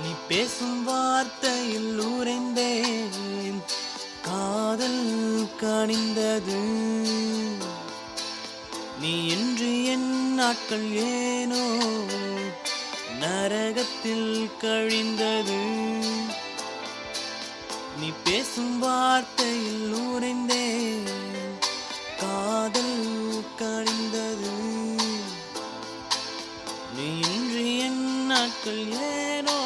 நீ பேசும் வார்த்தையில் உறைந்தேன், காதல் கனிந்தது. நீ இன்று என் நாட்கள் ஏனோ நரகத்தில் கழிந்தது. நீ பேசும் வார்த்தையில் உறைந்தேன், காதல் கனிந்தது. நீ இன்று என் நாட்கள் ஏனோ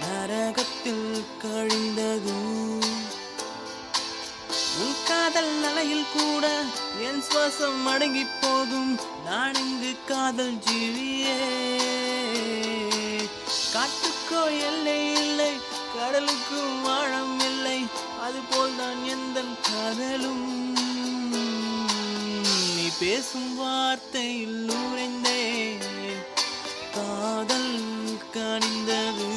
நரகத்தில் கழிந்தது. உன் காதல் அலையில் கூட என் சுவாசம் அடங்கி போகும். நான் இங்கு காதல் ஜீவியே. காட்டுக்கோ எல்லை இல்லை, கடலுக்கும் ஆழம் இல்லை, அதுபோல்தான் எந்த காதலும். நீ பேசும் வார்த்தையில் உறைந்தேன், காதல் கனிந்தது.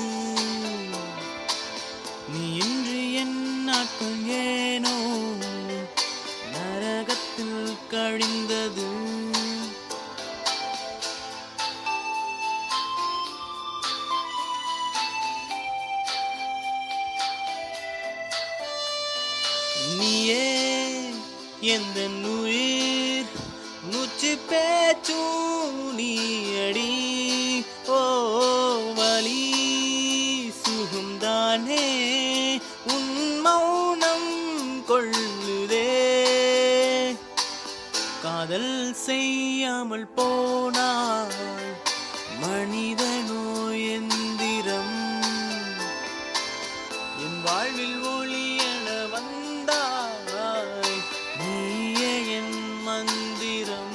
நீ இன்று என் நாட்கள் ஏனோ நரகத்தில் கழிந்தது. நீயே எந்த உயிர், மூச்சு பேச்சும் நீயடி. ஓ வலி சுகம்தானே உன் மௌனம் கொள்ளுதே. காதல் செய்யாமல் போனாய் மனிதனோ எந்திரம். என் வாழ்வில் ஒளி என வந்தாய், நீயே என் மந்திரம்.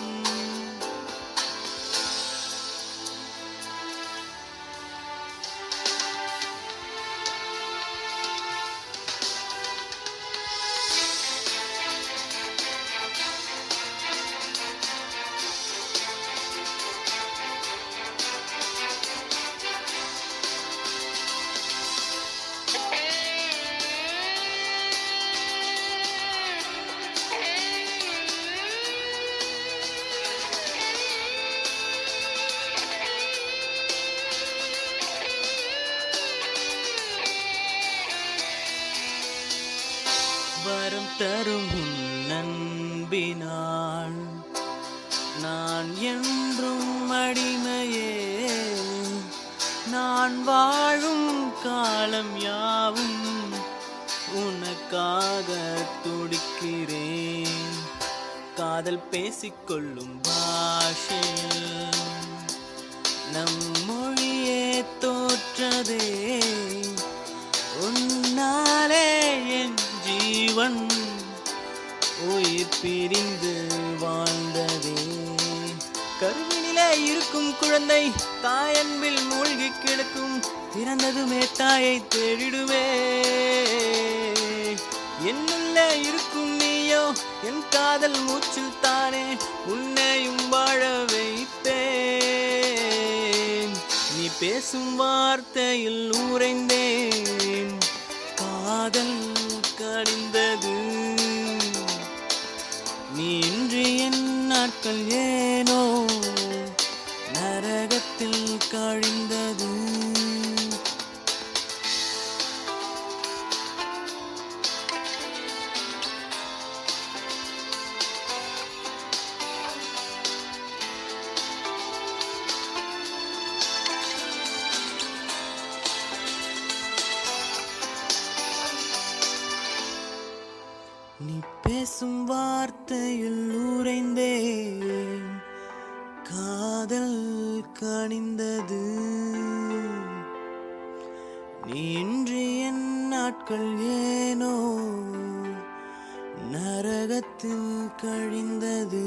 வரம் தரும் உன் அன்பினால் நான் என்றும் அடிமையே. நான் வாழும் காலம் யாவும் உனக்காக துடிக்கிறேன். காதல் பேசிக்கொள்ளும் பாஷையில் நம் மொழியே தோற்றதே. உன்னாலே என் ஜீவன் உயிர் பிரிந்து வாழ்ந்ததே. கருவினிலே இருக்கும் குழந்தை தாயன்பில் மூழ்கி கிடக்கும். பிறந்ததுமே தாயை தேடிடுவே. என்னுள்ளே இருக்கும் நீயோ என் காதல் மூச்சில் தானே உன்னையும் வாழ வைத்தேன். நீ பேசும் வார்த்தையில் உறைந்தேன், காதல் கனிந்தது. நீ இன்று என் நாட்கள் ஏனோ நரகத்தில் கழிந்தது. நீ பேசும் வார்த்தையில் உறைந்தேன், காதல் கனிந்தது. நீ இன்று என் நாட்கள் ஏனோ நரகத்தில் கழிந்தது.